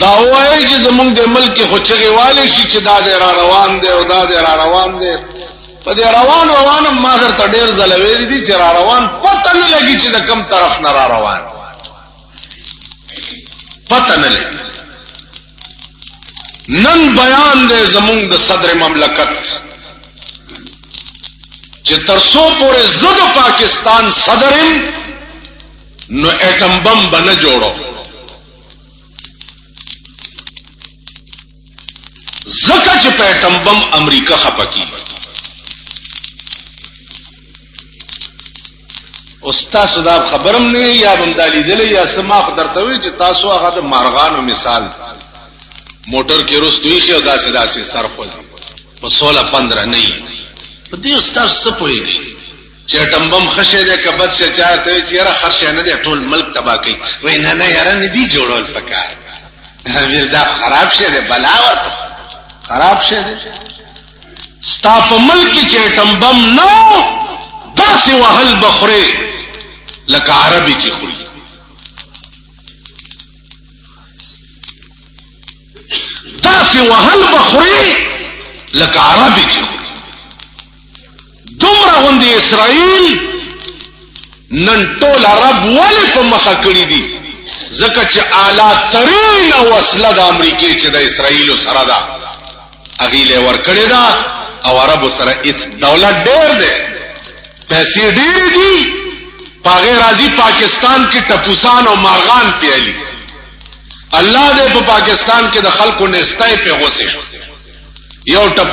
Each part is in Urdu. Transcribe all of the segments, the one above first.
دا وایي چې زمونږ د ملک خوچغه والے شي چې دا د را روان دی او دا د را روان دی په دې روان ما سره ته ډېر زلوي دي چې را روان پته نه لګي چې د کوم طرف نه را روان پته نه لګي نن بیان دی زمونږ د صدر مملکت چې ترسو پورې زد پاکستان صدرم نو ایٹم بم بنه جوړو زکه چې په ایٹم بم امریکا خپکی استاد صدا خبرم نه یا بمدالی دل یا سما درته وی چې تاسو هغه د مارغانو مثال موټر کې رستوي شي او داسې سر خوځي په 16-15 نه په دې استاد څه پوهیږي چې ایٹم بم خشه دې کبد شه چاته چې را خرشه نه دې ټول ملک تباہ کوي وای نه یاره نه دی جوړول فکر ویل دا خراب شه دې بلا ورته خراب شه دې ستا په ملک چې ایٹم بم نو داسې وهل بخوري لکه عربي چې خوري داسې وهل بخوري لکه عربي چې خوري دومره غوندې اسرائیل نن ټول عرب ولې په مخه کړي دي ځکه چې اعلی ترین وسله د امریکې چې د اسرائیل سره ده هغې له ورکړې ده او عربو سره دولت ډېر دی پیسې ډېرې دي په هغې راځي پاکستان کې ټپوسان او مارغان پیالي الله دې په پاکستان کې د خلکو نستای په غوسه یو ټپ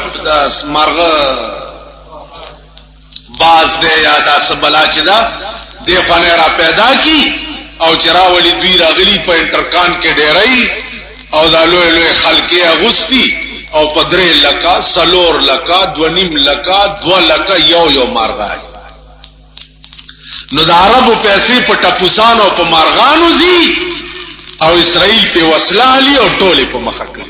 مارغه باز دے یا دا سبلا چې دا دې خانه را پیدا کی او چراولی دوی راغلی په انټرکان کې ډېرای او دا لوی لوی خلکی اغستی او پدرې لکا سلور لکا 2.5 لکا 2 لکا یو مارغان نو دا عربو پیسې په ټپوسان او په مارغانو زی او اسرائیل په وسله علی او ټوله په مخه کړ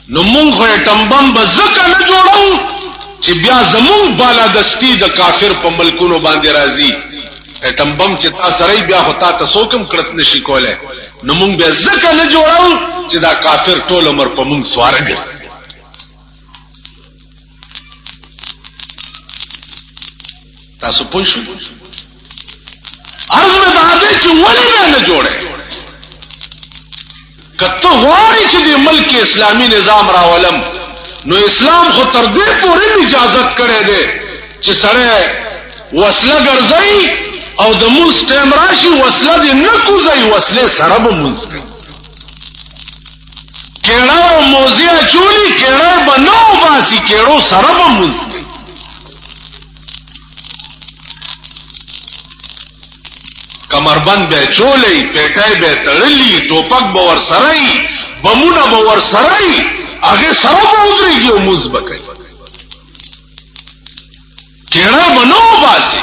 نو مونږ ایٹم بم بزکه نه جوړو چې بیا زمون بالا دستی د کافر په ملکونو باندې راځي ایٹم بم چې تاسو سره بیا هوتا تاسو کوم کړت نشي کوله نو مونږ بیا ځکه نه جوړو چې دا کافر ټول عمر په مونږ سوارګي تاسو پوه شئ عرض مې دا دی چې ولې نه جوړه کته غواړي چې د ملک اسلامي نظام راولم نو اسلام خو تر دې پورې اجازه کړې ده چې سره وسله ګرځي او د موس ټیم راشي وسله دې نه کوزي وسله سره به موس کوي کېړه او موزیا چولی کېړه بنو باسي کېړو سره به موس کوي کمربند به چولې پیټای به تړلې ټوپک به ور سره بمونه به ور سره هغه سره به ودرېږي او موز بکړي کېړه بنو باسي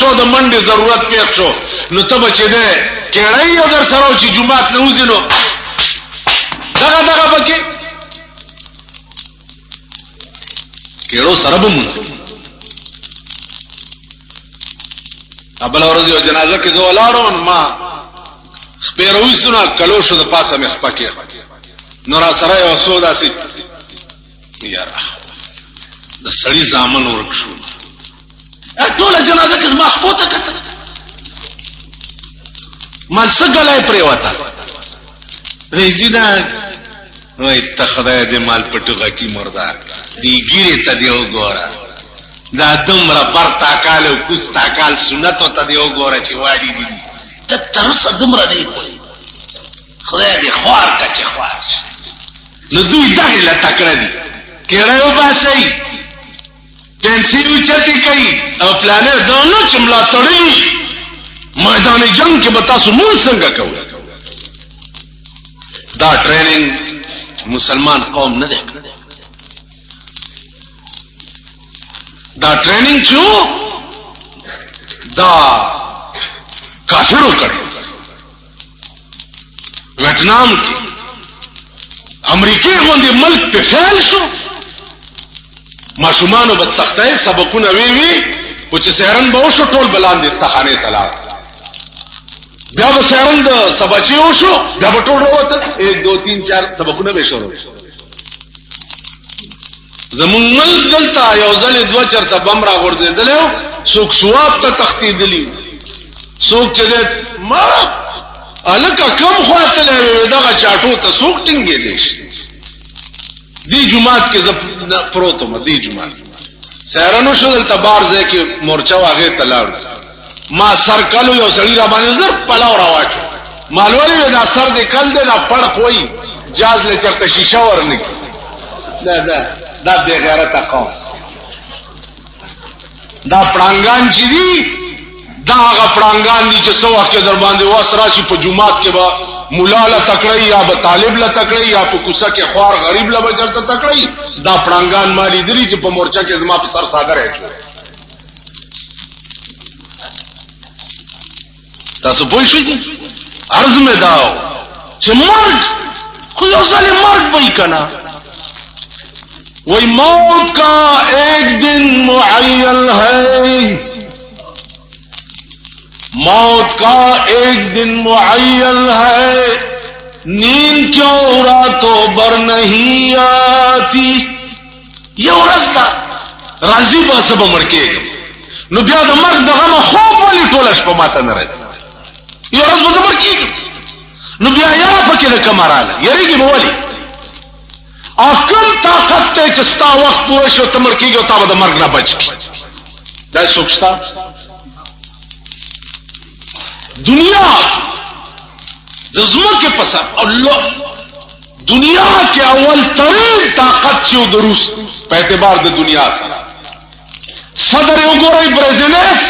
شو د منډه ضرورت پیښ شو نو ته بچې ده کېړه یو در سره چې جمعات نه وزینو دغه بکې کېړو سره به موز ابل ورځ یو جنازه کې زه ولاړم ما خپېروي سونه کلو شو د پاسه مې خپکه نو را سره یو سودا سي یاره د سړی ځامن ورک شو ټول جنازه کې ما خپوته کته ما څنګه پرې وتا وېجینا وای ته خدای دې مال پټوغه کی مردار دی ګیره ته دی وګوره دا دومره برتا کال او کوستا کال سنت ته دی وګوره چې واړی دي ته ترسه دومره دی کوي خدای دې خوار کا چې خوار نو دوی دغه لا تکړه دي کېړه و باسي پنسل چتی کوي او پلانر دونو چملا تړي میدان جنگ کې بتا سو مون څنګه کوي دا ټریننګ مسلمان قوم نه ده دا ټریننګ چو دا کافرو کړي ویتنام کې امریکای غوندې ملک په فعال شو ماشومانو په تختای سبقونه وی او چې سهرن به وشو ټول بلان دي تخانه تلا بیا به سیرن د سبچې وشو بیا به ټول راوته 1 2 3 4 سبقونه به شروع زمون ملک دلته یو ځل دوه چرته بم را غورځېدل څوک ثواب ته تختیدلی څوک چې ما الکه کم خواته له دغه چاټو ته څوک ټینګې دي دی جمعات کې ز پروت ما دی جمعات سیرانو شو دلته بار ځای کې مورچا واغې تلاړ ما سر کلو یو سړی را باندې زر پلاو راواچو مالوالي دا سر دې کل دې دا پړ کوئی جاز له چرته شیشه ورنه دا بے غیرت قوم دا پړانګان چې دي دا هغه پړانګان دي چې څو وخت در باندې واس راشي په جمعات کې با مولا له تکړی یا به طالب له تکړی یا په کوڅه کې خوار غریب له بچرته تکړی دا پړانګان مالی دي چې په مورچا کې زما په سر ساده راځي تاسو پوه شئ عرض میں داو چې مرګ خو یو ځل مرګ وای کنا وہی موت کا ایک دن معین ہے موت کا ایک دن معین ہے نیند کیوں راتوں بر نہیں آتی یہ ورځ ده راځي به سبا مړ کېږم نو بیا د مرګ دغه خوب ولې ټوله شپه ماته نه راځي یو ورځ به زه مړ کېږم نو بیا یا پکې د کومه راله یریږي به ولې او کوم طاقت ته چې ستا وخت پوره شو ته مړ کېږي او تا به د مرګ نه بچ کړي دا څوک شته دنیا د ځمکې په سر الله دنیا کې اول ترین طاقت چې د روس په اعتبار د دنیا سره صدر یې وګورئ برزیلیف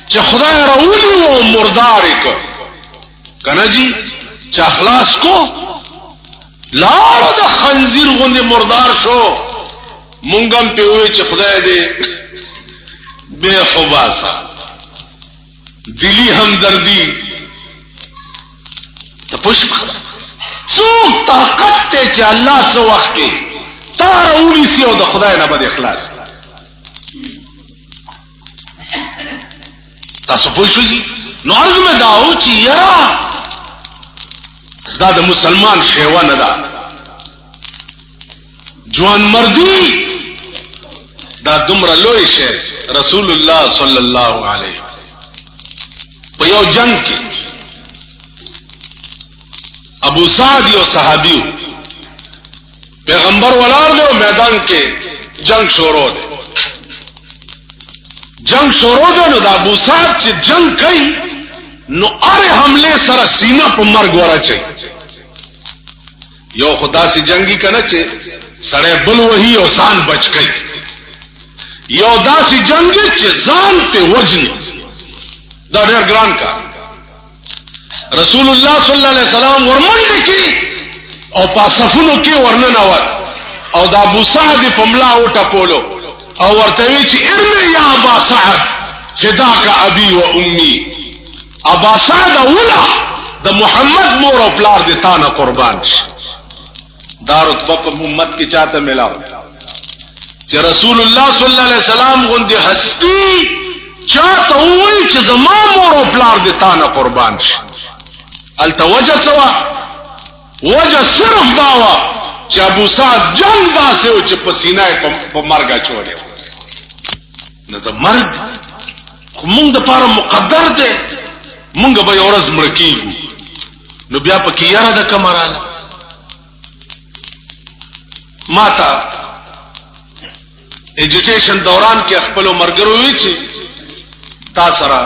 چې خدای راولي او مردار یې کړ کنه جی چې اخلاص کو لاړو د خنزیر غوندې مردار شو مونږ هم په وې چې خدای دې بے خباسا دلی همدردی ته پوښ څوک طاقت ته چې الله څو وخت کې تا راولي سي او د خدای نه بد اخلاص تاسو پوه شئ نو عرض مې داو چې یا دا د مسلمان شیوه نه ده جوان مردی دا دومره لوی شی رسول الله صلی الله علیه په یو جنگ کې ابو سعد یو صحابیو پیغمبر ولار دی میدان کې جنگ شروع دی جنگ شروع دی نو دا ابو سعد چې جنگ کوي نو اره حمله سره سینه په مرګ ورچي یو خدا سي جنگي کنه چې سړی بل وਹੀ او ځان بچ کړي یو داسي جنگي چې ځان په وجني دا ډېر ګران کار رسول الله صلی الله علیه وسلم ورمنډه کې او پاسفونو کې ورننوت او دا ابو سعد په ملا او ټپولو او ورته وی چې ارمي یا ابا سعد فداك ابي و امي ابا سعد اوله د محمد مور او پلار دي تانه قربان شي دا رتبه په امت کې چاته ملاو چې رسول الله صلی الله علیه وسلم غوندي هستی چاته وایي چې زما مور او پلار دي تانه قربان شي التوجه سوا وجه صرف داوا چې ابو سعد جنگ داسې او چې پسینه په مرګه چوړي نه د مرګ خو موږ د پاره مقدر دی موږ به یو ورځ مړ کیږو نو بیا پکې یاره د کمراله ماتا ایجوکیشن دوران کې خپل مرګرو وی چې تا سره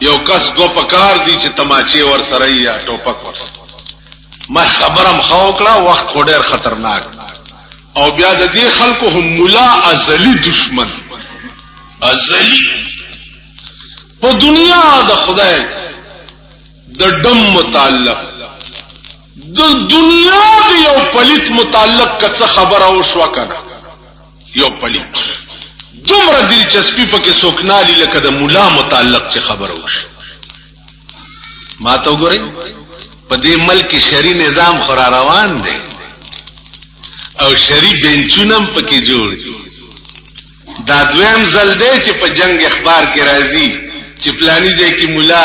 یو کس دو پکار دی چې تماچی ور سره یا ټوپک ور سره ما خبرم خو کړه وخت خو ډېر خطرناک او بیا د دې خلکو هم مولا ازلی دشمن ازلی په دنیا د خدای د دم متعلق د دنیا د یو پلیت متعلق کڅ خبر او شو کنه یو پلیت دومره دلچسپي پکې سوکنالي لکه د مولا متعلق چې خبر او ما ته وګورئ په دې ملک شری نظام خورا روان دی او شری بنچونم پکې جوړ دي دا دویم ځل دی چې په جنگ اخبار کې راځي چې پلاني ځای کې مولا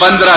15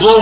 2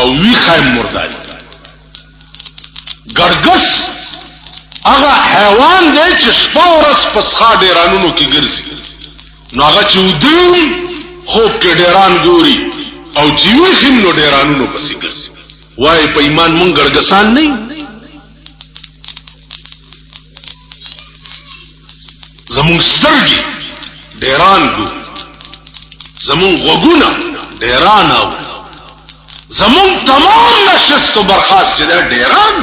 او وی خایم مرداری ګرګس هغه حیوان دی چې شپه ورځ په څښا ډیرانونو کې ګرځي نو هغه چې ودیم خوب کې ډیران ګوري او چې ویښ نو ډیرانونو پسې ګرځي وای په ایمان مونږ ګرګسان نه زمونږ سترګې ډیران ګوري زمونږ غوږونه ډیران اوري زمونږ تمام نشست و برخاست چې دا ډیران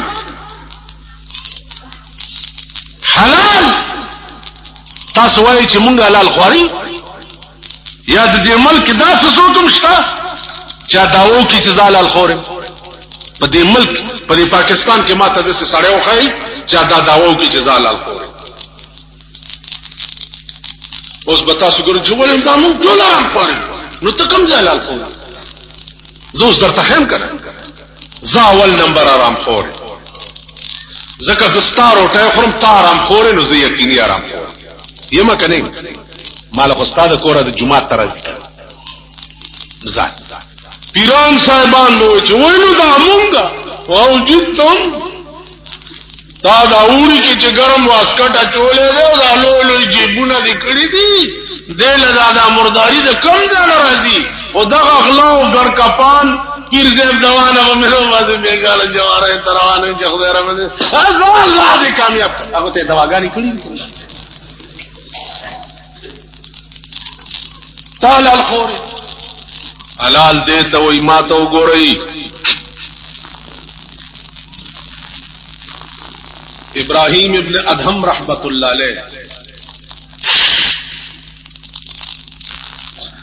حلال تاسو وایي چې مونږ حلال خواري یا د دې ملک داسې څوک شته چې داو کې چې حلال خورم په دې ملک په دې پاکستان کې ماته د سړیو وخی چې دا داو کې چې حلال خورم اوس به تاسو ګورئ چې ولې دا مونږ ټول حرام خورم نو ته کوم ځای حلال خورم زه اوس درته خیم کنه زه اول نمبر حرام خورم ځکه زه ستا روټۍ خورم تا حرام خورې نو زه یقیني حرام خورم یمه که نه ماله خو ستا د کوره د جومات ته راځي ځان پیران صاحبان به وایي چې وایي نو دا مونږه واوجود تم تا دا اوړي کې چې ګرم واسکټ اچولی دی او دا لوی لوی جیبونه دې کړي دي دې له دا مرداري د کم ځای نه راځي او دغه غلا او ګرکپان پیر زیب دوانه و ملو بازی بیگاله جواره تروانه چې خدای را مده الله دې کامیاب هغه ته دواګانی کړی تعالی الخور حلال دې ته وای ما ته وګورئ ابراهیم ابن ادهم رحمت الله علیه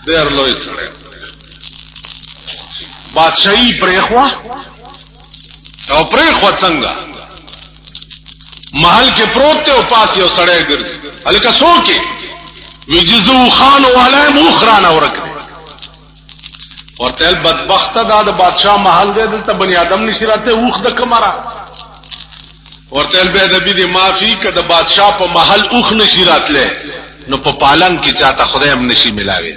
ډېر لوی سره بادشاہی پریخوا او پریخوا څنګه محل کې پروت ته او پاس یو سړی ګرځي الکه سوکي وجزو خان والے مخران اورکه ورته بدبخته دا د بادشاہ محل دی دلته بنی آدم نشی راته اوخ د کمره ورته به د دې معافي کده بادشاہ په محل اوخ نشی راتله نو په پالن کې چاته خدای هم نشي ملاوي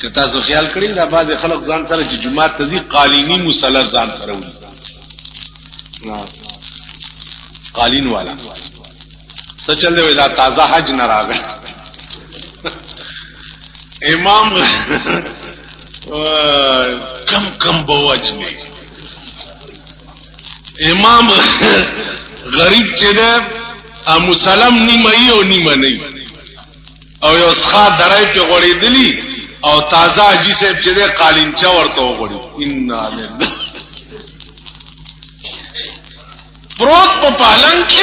که تاسو خیال کړئ دا بعض خلک ځان سره چې جمعه تزي قالینی مصلی ځان سره ولي قالین والا څه چل دی دا تازه حج نه راغی امام کم بوج نه امام غریب چې ده مسلم نیمه او نیمه نه او یو ښه درای په غړېدلی او تازه حاجی صاحب چې ده قالینچا ورته وغړي ان لله پروت په پالنګ کې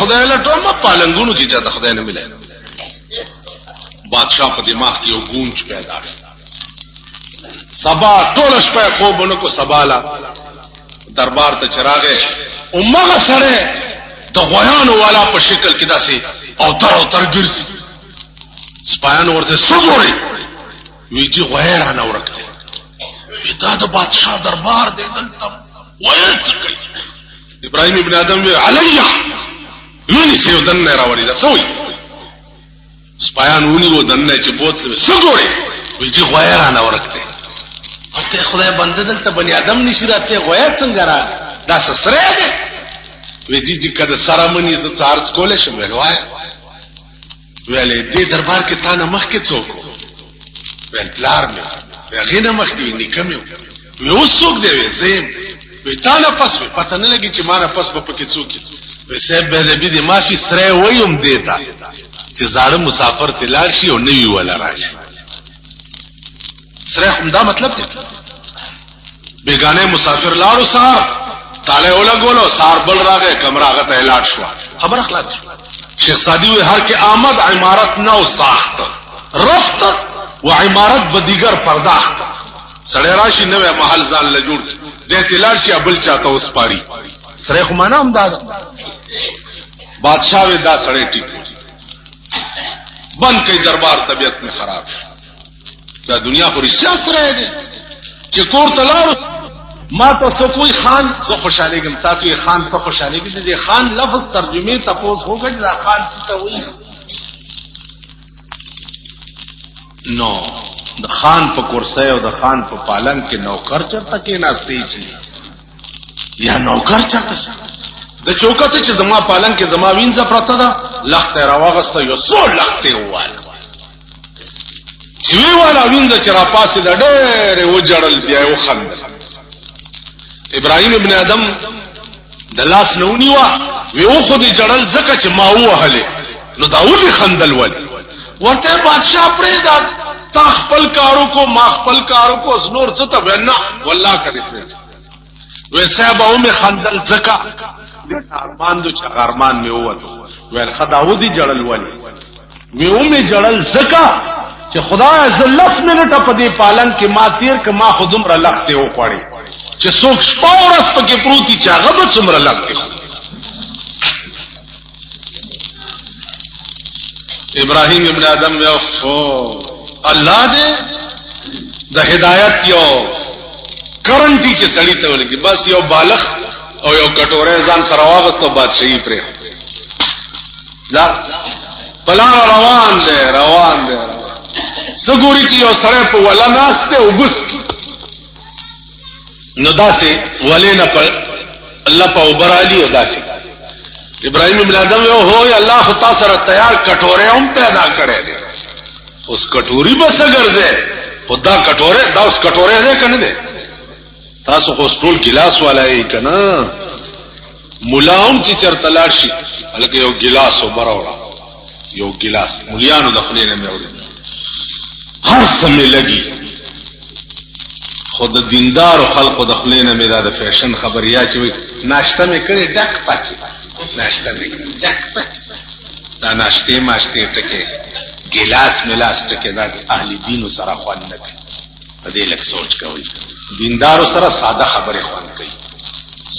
خدای له ټومه پالنګونو کې چې خدای نه ملای بادشاہ په دماغ کې یو گونج پیدا شو سبا ټول شپه خوبونه کو سبالا دربار ته چراغه امغه سره د غویانو والا په شکل کې داسي او تر ګرځي سپایان ورته سګوري ویجی غیر نه ورکته دا د بادشاہ دربار دی دلته وایي ابراهيم ابن ادم عليا ویني سیو دنه راوړي دا سوې سپایان ونی و دنه چې بوت سګوري ویجی غیر نه ورکته ته خدای بنده دلته بنی ادم نشی راته غویا څنګه را دا سره دی ویجی چې کده سره منی ز چارج کولې شم وای ویلې دې دربار کې تا نه مخ کې څوک ول پلار مې هغه نه مخ کې نکم یو څوک دی زم وی تا نه پس پته نه لګی چې ما نه پس په کې څوک وي سبب به دې مافي سره ویم دیتا چې زاړه مسافر تلار شي او نوی ولا راشي سره هم دا مطلب دی بیگانه مسافر لاړو سار تاله ولا ګولو سار بل راغې کمره هغه ته لاړ شو خبر خلاص شیخ سادی وی هر کې آمد عمارت نو ساخت رفت و عمارت بدیگر پرداخت سړی راشي نوې محل ځان له جوړ دې تلار شي بل چاته اوس پاری سره خو معنا هم دا بادشاہ وی دا سړی ټیک بند کئی دربار طبیعت میں خراب دا دنیا خو رشتہ سره دی چې کور تلاړو ما ته سو کوئی خان زه خوشالېږم تاسو یې خان ته خوشالېږئ دې خان لفظ ترجمه تاسو وګورئ دا خان ته وایي نو د خان په کرسی او د خان په پالنګ کې نوکر چرته کې ناستې شي یا نوکر چرته د چوکته چې زما پالنګ کې زما وینځه پرته ده لخت راوغسته یو څو لخت ووال چې ویواله وینځه چې را پاسې د ډېرې وجړل بیا یې وخندل ابراهیم ابن ادم د لاس نه ونیوه وی خو دې جړل ځکه چې ما ووهلې نو دا ولې خندل ولې ورته بادشاہ پرېږده تا خپل کارو کو ما خپل کارو کو نور څه ته ویل نه والله که دې پرېږده وی صاحب ومې خندل ځکه ارمان دو چې ارمان مې ووتو ویل ښه دا ودې جړل ولې وی ومې جړل ځکه چې خدای زه لس منټه په دې پالنګ کې ما تیر که ما خو دومره لختې وخوړې چې څوک شپه ورځ پکې پروتي چې هغه به څومره لختې خوري ابراهیم ابن آدم یو الله دې د هدایت یو کرنټي چې سړی ته ولګي بس یو بالغ او یو کټوره ځان سره واغستو بادشاہي پرې دا بلا روان دی سګوري چې یو سړی په ولا ناشته وبس نو داسې ولینا په الله په وبرالي او داسې ابراهیم ابن آدم یو هو الله خدا سره تیار کټوره هم پیدا کړي دي اوس کټوري بس ګرځي خدا کټوره دا اوس کټوره ده کنه ده تاسو خو ټول ګلاس والای کنه مولاهم چې چرته لاړ شي هلکه یو ګلاس وبراوړه یو ګلاس مولیانو د خپل نه مېوړي هر سمې لګي خود دیندار او خلقو د خپل نه مې دا فیشن خبریا چې ناشته مې کړې ډک پاتې ناشته مې ډک پاتې دا ناشته ماشته ټکه ګلاس ملاس ټکه دا اهل دین سره خوان نه کوي په دې لک سوچ کوي دیندارو سره ساده خبره خوان کوي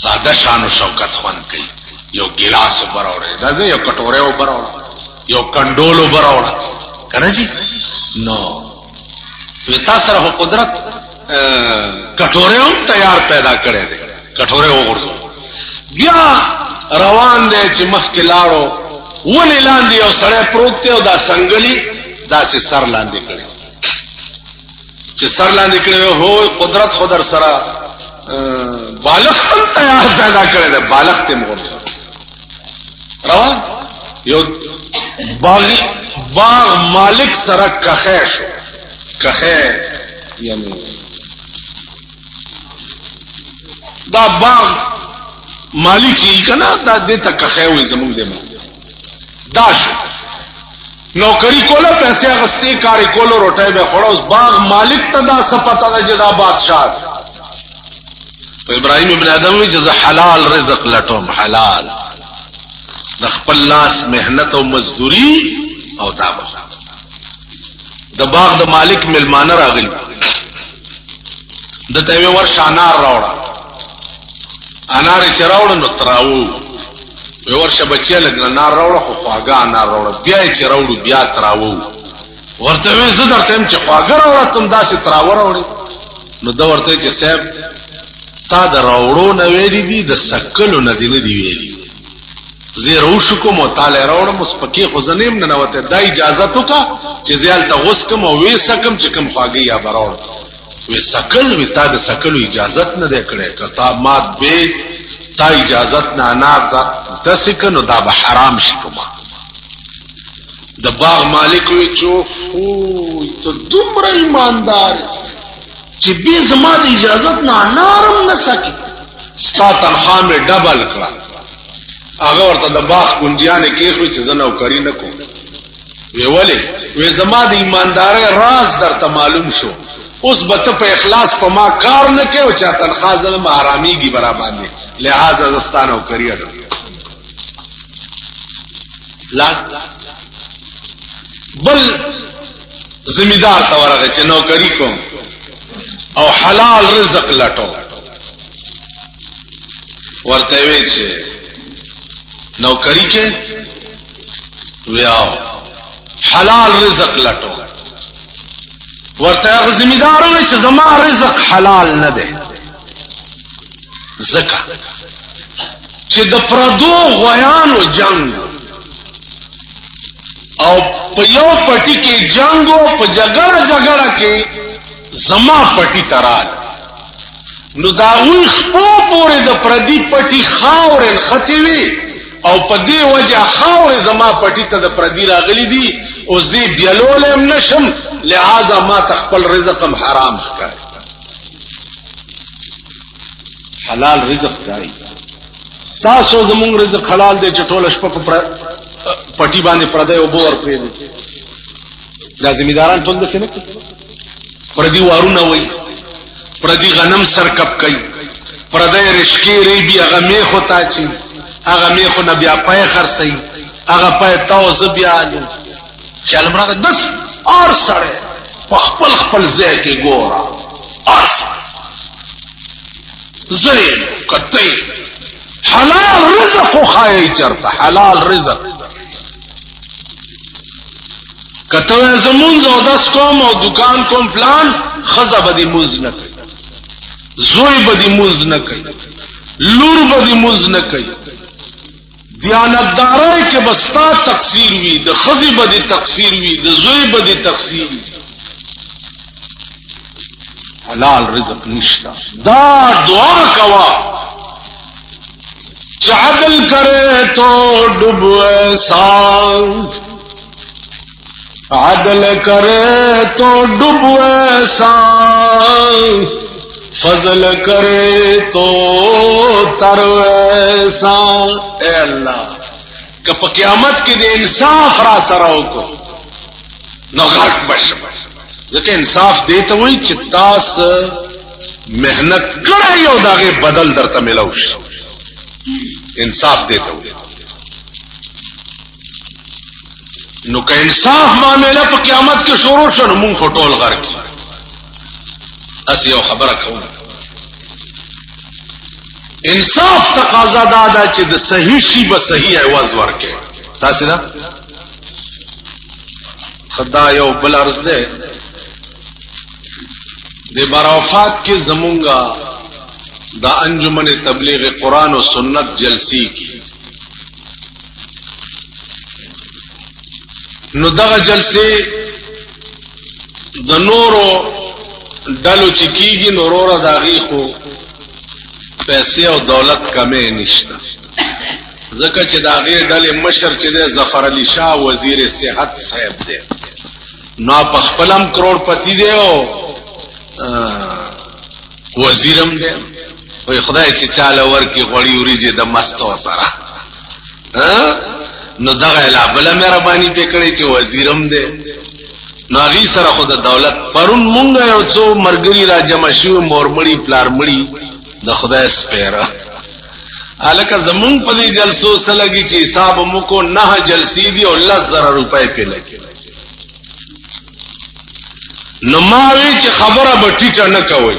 ساده شان او شوکت خوان کوي یو ګلاس وبراوړه دا یو کټوره وبراوړه یو کندول وبراوړه کنه جی نو وتا سره قدرت کټوره هم تیار پیدا کړي دي کټوره وګورځو بیا روان دي چې مخ کې لاړو ولې لاندې you سړی Parvat the O the singly دا سي سر لاندې کړي چې سر لاندې کړي هو قدرت خدر سره بالغ هم تیار پیدا کړي دي بالغ ته وګورځو روان یو باغ مالک سره کخه شو کخه یعنی دا باغ مالک یې کنه دا دې ته کخه وي زموږ دې دا شو نوکری کوله پیسې غستې کاری کولو روټه به خړوس باغ مالک ته دا سپتا د جدا بادشاہ ابراهیم ابن آدم وی جزا حلال رزق لټوم حلال د خپل لاس مهنت او مزدوری او دا د باغ د مالک ملمانه راغلی د ته ور شانار راوړه انار چې راوړ نو تراو ورشه بچی لګ نار راوړه خو خواګه انار راوړه بیا چې راوړو بیا تراو ورته وې زه درته چې خواګه راوړه تم داسې تراو راوړې نو دا ورته چې صاحب تا د راوړو نه ویلې دي د سکلو نه دی نه دی ویلې زه روشو کوم تعالی راوړم اوس پکې خو زنیم نه نوته دا اجازه تو کا چې زیال ته غوس کوم او وې سکم چې کوم خواګه یا براوړ وې سکل وې تا د سکلو اجازه نه ده کړې کتا مات به تا اجازه نه انار د سکنو دا به حرام شي کومه د باغ مالک وی چوف ته دومره ایماندار چې به زما د اجازه نه انارم نه سکی ستا تنخواه مې ډبل کړه هغه ورته د باغ کونجیانه کې خو چې زنه وکړی نه کوم وی ولې وی زما د ایماندارۍ راز درته معلوم شو اوس به ته په اخلاص په ما کار نه کوي او چا تنخواه زلم آراميږي برابر دي لہذا زستانو کریډ لا بل زمیدار ته ورغه چې نوکری کوم او حلال رزق لټو ورته وی چې نوکری کې ویاو حلال رزق لټو ورته زمیدارونه چې زما رزق حلال نه ده زکه چې د پردو غویانو جنگ او په یو پټي کې جنگ او په جګړه کې زما پټي ترال نو دا وی خپو پورې د پردي پټي خاورن ختوي او په دې وجه خاور زما پټي ته د پردي راغلي دي او زی بیلولم نشم لہذا ما تخپل رزقم حرام ښکار حلال رزق دی تاسو زمون رزق حلال دی چې ټول شپه په پټي باندې پردای او بور پرې دي دا ذمہداران ټول د سینه پردي وارونه وای پردي غنم سرکب کوي پردای رشکی ری بیا غمی خو تا چی هغه میخو نه بیا پای خرڅي هغه پای تاوز بیا دي خیال مراد دس اور سره خپل ځای کې ګورا اور زين کته حلال رزق خای چرته حلال رزق کته زمونږ او داس کوم او دکان کوم پلان خزه بدی موز نه کوي زوی بدی موز نه کوي لور بدی موز نه کوي دیانتدارای کې بستا تقصیر وی د خزی بدی تقصیر وی د زوی بدی تقصیر وی حلال رزق نشتا دا دعا کوا چ عدل کرے تو ڈوبے سانگ عدل کرے تو ڈوبے سانگ فضل کرے تو تروے سانگ اے اللہ کہ پا قیامت کی دے انصاف را سراؤ کو نو غٹ بش ځکه انصاف دیته وای چې تاسو مهنت کړی او داغه بدل درته ملو شي انصاف دیته وای نو که انصاف معاملې په قیامت کې شروع شنه مونږ ټول غر کی اس یو خبره کوم انصاف تقاضا دا چې د صحیح شی به صحیح عوض ورکې تاسو دا خدا یو بل عرض ده د برافات کې زمونږه د انجمن تبلیغ قرآن او سنت جلسی کی نو دغه جلسه د نورو ډلو چې کیږي نورو داغي خو پیسې او دولت کمې نشته ځکه چې داغي ډلې مشر چې د ظفر علی شاه وزیر صحت صاحب دی نو په خپلم کروڑپتی دی او وزیرم دی وای خدای چې چاله ورکی غوړی وریجه د مستو سره نو دغه لا بل مهرباني پکړی چې وزیرم دی نو غي سره خود دولت پرون مونږ یو څو مرګري را جمع شو مورمړی پلارمړی د خدای سپیره الکه زمون په دې جلسو سلګي چې حساب مو کو نه جلسی دی او 10000 روپے په لګي نو ما وی چې خبره به ټیټه نه کوي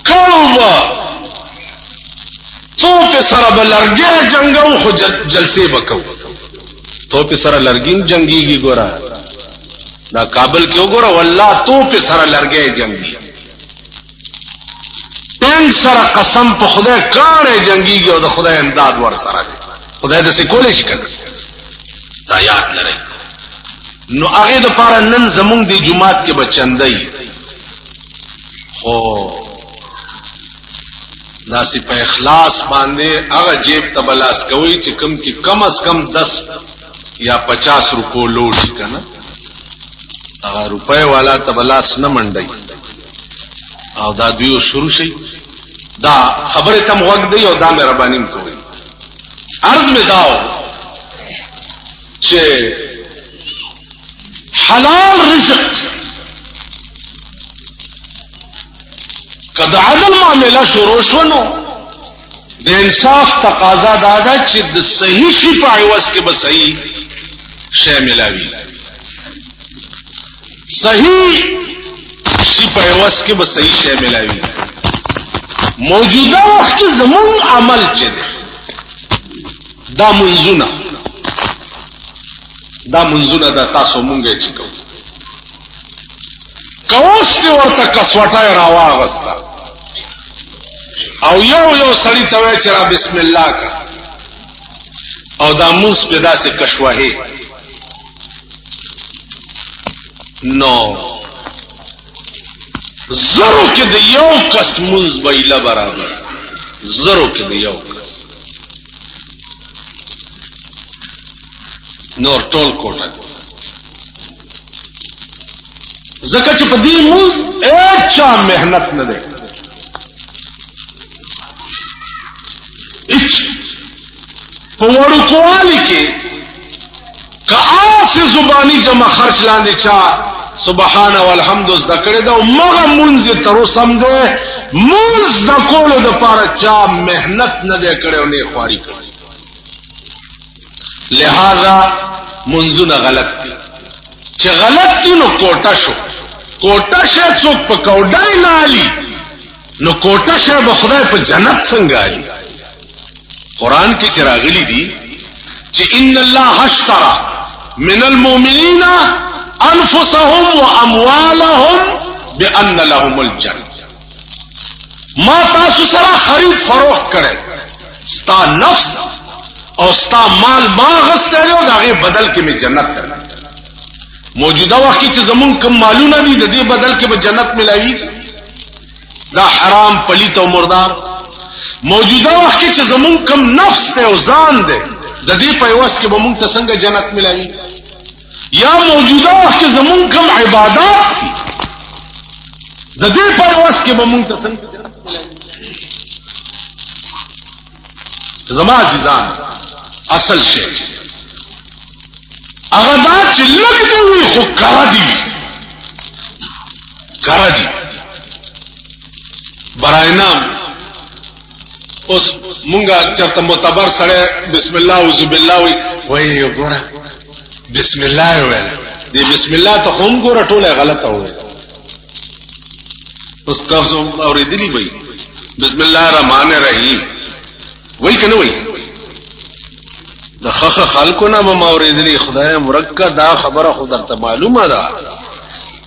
کوه تو په سره بلرګي جنگو خو جلسه وکاو تو په سره لرګین جنگيږي ګورا دا کابل کې وګوره والله تو په سره لرګي جنگي تن سره قسم په خدای کانه جنگيږي او د خدای امداد ور سره خدای د څه کولې شي کنه دا یاد لرئ نو هغه د پاره نن زمونږ دی جمعات کې بچندای خو داسې په اخلاص باندې هغه جیب ته بلاس کوي چې کم کې کم از کم 10 یا 50 روپو لوټ شي کنه هغه روپے والا ته بلاس نه منډي او دا دیو شروع شي دا خبره تم وخت دی او دا مهرباني کوي عرض می داو چې حلال رزق کدا عدل معاملہ شروع شونو د انصاف تقاضا دادا چې د صحیح شی په عوض کې به صحیح شی ملاوي صحیح شی په عوض کې به صحیح شی ملاوي موجوده وخت کې زمون عمل چې دا منځونه دا تاسو مونږه چې کوو کوست ورته کسوټه راواغستا او یو سړی ته وای چې را بسم الله کا او دا موس پیدا سي کشوهه نو زرو کې د یو کس منز بیله برابر زرو کې د یو کس نور ټول کوټه زکه چې په دې منز اچا مهنت نه ده اچ په وړو کوالي کې کاس زبانی جمع خرچ لاندې چا سبحان والحمد ذکر دا مغه منز تر سم ده منز د کولو د پاره چا مهنت نه ده کړو نه خواري کړی لہذا منزونه غلط دي چې غلط دي نو کوټه شو کوټه شه څوک په کوډای نه علي نو کوټه شه به خدای په جنت څنګه علي قران کې چراغلی دي چې ان الله اشترى من المؤمنين انفسهم واموالهم بان لهم الجنه ما تاسو سره خرید فروخت کړي ستا نفس او ستا مال ما غستړو داغه بدل کې می جنت کړه موجوده وخت کې چې زمون کوم مالونه دي د دې بدل کې به جنت ملایي دا حرام پلیت او مردار موجوده وخت کې چې زمون کوم نفس ته او ځان ده د دې په واسه کې به مونږ ته څنګه جنت ملایي یا موجوده وخت کې زمون کوم عبادت د دې په واسه کې به مونږ ته څنګه جنت ملایي زما عزیزان اصل شی هغه دا چې لګ دی وي خو کار دی کار دی برای نام اوس مونږه چرته معتبر سره بسم الله اعوذ بالله وای ګوره بسم الله ویل دی بسم الله ته هم ګوره ټوله غلطه وای اوس تاسو اوریدلی وای بسم الله الرحمن الرحیم وای کنه وای د خخ خلقونه ما اوریدلی خدای مرکه دا خبره خود درته معلومه ده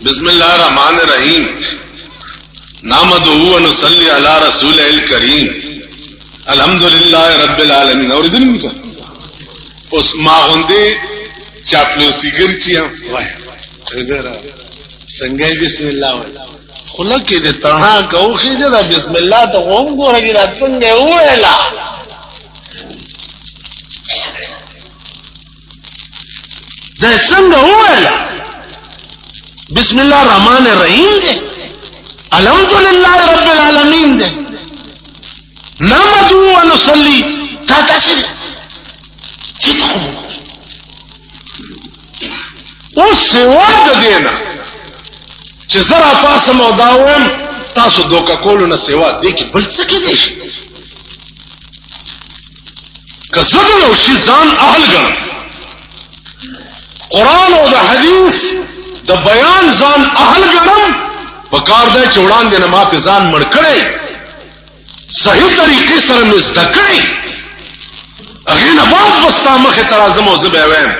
بسم الله الرحمن الرحیم نحمده ونصلي على رسوله الكريم الحمد لله رب العالمین اوریدلی کا اوس ما غوندي چاپلوسی ګرچیا وای څنګه بسم الله وای خلک دې تنها کوخه دا بسم الله ته هم ګورګی دا څنګه ویلا دا څنګه ویلا بسم الله الرحمن الرحیم دې الحمد لله رب العالمین دې نحمده ونصلي تا تاسو اوس سیوا د دینه چې زرا پاسه مو داوم تاسو دوکا کولو نه سیوا دې کې بل څه کې دي که زړه او شي ځان اهل ګڼ قران او د حدیث د بیان ځان اهل ګڼم په کار دی چې وړاندې نه ماته ځان مړ کړي صحیح طریقې سره مزد کړي هغه نه باز وستا مخه ترازم او زبې وایم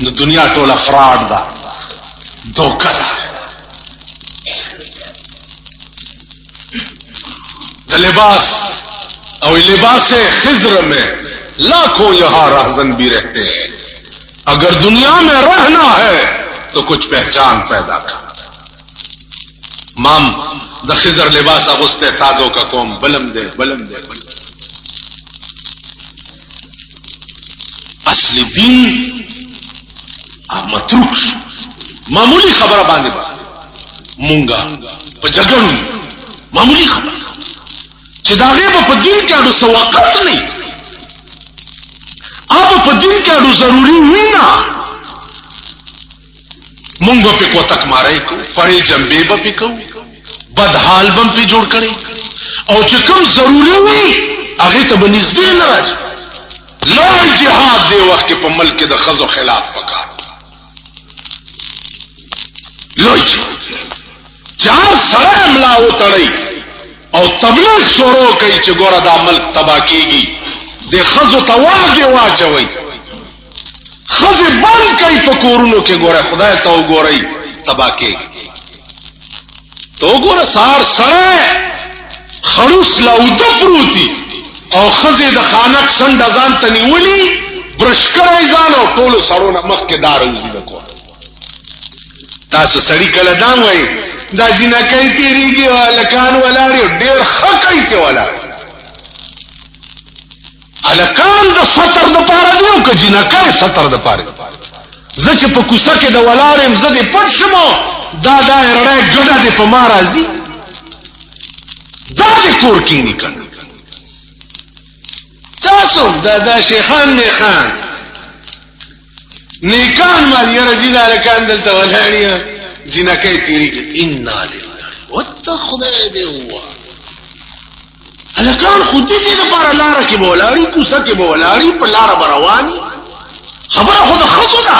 د دنیا ټول افراد دا دوکا د لباس او لباس خضر میں لاکھوں یہاں راہزن بھی رہتے ہیں اگر دنیا میں رہنا ہے تو کچھ پہچان پیدا کر مام د خضر لباس اغسطے تادو کا قوم بلم دے بلم دے بلم دے اصلی دین متروک شو معمولی خبره باندې مونږه په جګړو معمولی خبره چې دا غیب په دین کې اړو سوقت نه اب په دین کې اړو ضروری نه مونږ په کوتک مارای کو پرې جنبې به پکو بد حال بم په جوړ کړي او چې کوم ضروری وي هغه ته بنسبت نه راځي لوی جهاد دی وخت په ملک د خزو خلاف پکار لوی چار سره املا وتړي او تبلیغ شروع کوي چې ګوره دا ملک تبا کیږي د خزو تواږي واچوي خزه بند کوي په کورونو کې ګوره خدای ته وګورئ تبا کیږي تو ګوره سار سره خروس لاوده پروتي او خزه د خانک څنډه ځان ته نیولي برش کړی ځان او ټولو سړو نه مخکې دار وځي د کور. تاسو سړی کله دام وایي دا جنکۍ تیریږي او هلکان ولاړ ډېر ښه کوي چې ولاړ. هلکان د سطر دپاره دي او که جنکۍ سطر دپاره. زه چې په کوڅه کې د ولاړ یم زه دې پټ شم دا رڼی ګډه دې په ما راځي دا دې کور کښېني که نه. تاسو دا شیخان میخان نیکان مال یره جی دا هلکان دلته ولاړ یم جنکۍ تیریږي. انا لله وته خدای دې ووایه هلکان خو دې دپاره لاره کې به ولاړي کوڅه کې به ولاړي په لاره به رواني. خبره خو د ښځو ده.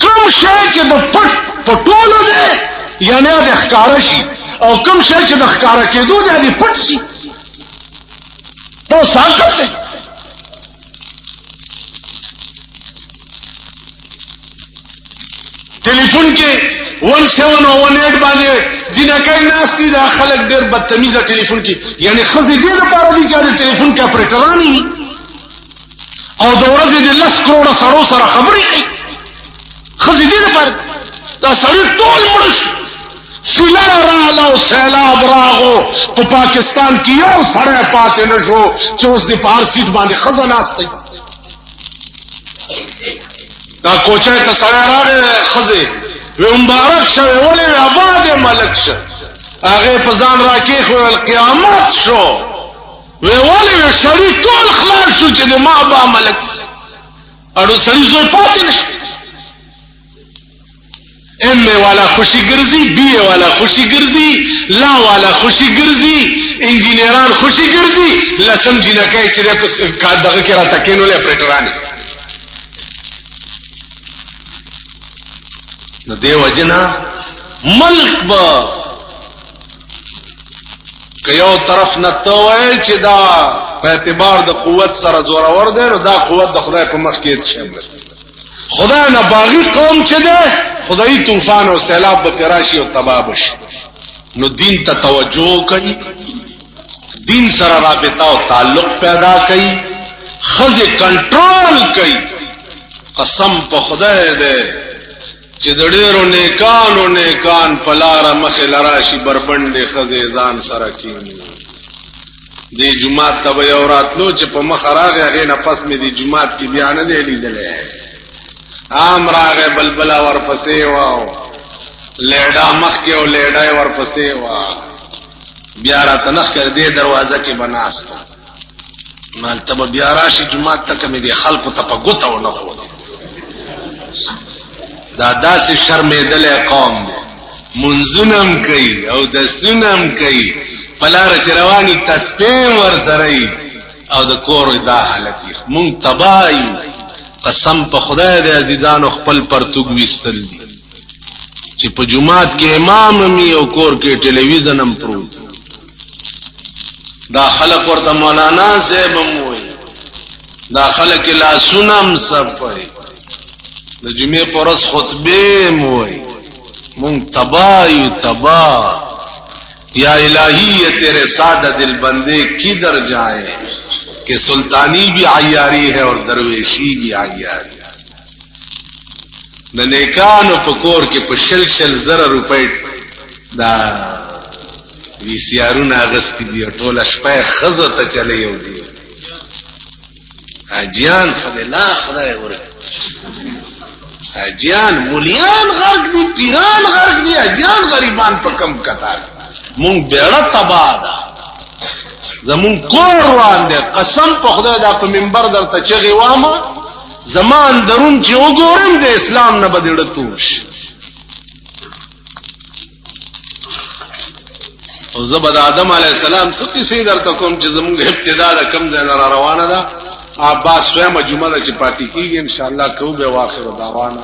کوم شی چې د پټ په ټولو دی یعنی د ښکاره شي او کوم شی چې د ښکاره کېدو دی د پټ شي دا ساقط دی. ټلیفون کې 1718 باندې جنکۍ ناست دي دا خلک ډېر بدتمیزه ټلیفون کې یعنی ښځې دې لپاره دي چې د ټلیفون کې اپریټرانې وي او د ورځې د 10 کروړه سړو سره خبرې کوي. ښځې دې لپاره دا سړي ټول مړه شو. سیلاب راغله او سیلاب راغو په پاکستان کې یو سړی پاتې نه شو چې اوس دې په هر سیټ باندې ښځه ناست دی. دا کوچۍ ته سړی راغی ښځې وی مبارک شه وی ولې وی آباد یې ملک شه. هغې په ځان راکېښول قیامت شو. وی ولې وی سړي ټول خلاص شو چې د ما با ملک شه. اړو سړي زوی پاتې نه شو. ایم والا خوشی ګرځي بی والا خوشی ګرځي لا والا خوشی ګرځي انجینران خوشی ګرځي لسم جنکۍ چې دغه کې راته کېنولې اپریټرانې. نو دې وجې نه ملک به که یو طرف نه ته وایې چې دا په اعتبار د قوت سره زورور دی نو دا قوت د خدای په مخ کې شامل. خدای نه باغی قوم چې دی خدای طوفان او سیلاب به پرې راشي او تباه بشي. نو دین ته توجه کوي دین سره رابطه او تعلق پیدا کوي ښځې کنټرول کوي. قسم په خدای دی چې د ډېرو نیکانو نیکان په لاره مخې لراشي بربنډې ښځې ځان سره کېني. دې جومات ته به یو راتلو چې په مخه راغی هغې نه پس مې دې جومات کې بیا نه دی لیدلی. عام راغی بلبله ورپسې وه لیډا مخکې او لیډا یې ورپسې وه بیا راته نه ښکاري دې دروازه کې به ناسته. نو هلته به بیا راشي جومات ته که مې دې خلکو ته په ګوته ونه ښودې. دا داسې شرمېدلی قوم دی منځونه هم کوي او دسونه هم کوي په لاره چې رواني تسبیح هم ورسره وي او د کور دا حالت یې مونږ تباه یو. قسم په خدای د عزیزانو خپل پرتوګ ویستل دي چې په جومات کې امام هم او کور کې ټلویزیون هم پروت. دا خلک ورته مولانا صاحب هم وایي دا خلک لاسونه هم صفوي د جمعې په ورځ خطبې هم وایي. مونږ تباه یو تباه. یا الہی یہ تیرے سادہ دل بندے کدھر جائیں کہ سلطانی بھی عیاری ہے اور درویشی بھی عیاری. د نیکانو په کور کې په شل زره روپۍ دا وی سی آرونه اغستې دي ټوله شپه یې ښځو ته چلی او دي حاجیان خدای خدای ورکړي. حاجیان مولیان غرق دي پیران غرق دي حاجیان غریبان په کم کتار. مونږ بیړه تباه ده زمون کور روان دی. قسم په خدای دا په منبر درته چغې وامه زمان درون چې وګورم د اسلام نه به دې ړه تور شي. او زه به د آدم علیه السلام څه کیسې درته کوم چې زمونږ ابتدا د کوم ځای نه را روانه ده. عباس دویمه جمعه ده چې پاتې کېږي انشاءالله کوو بیا واخر دعوانا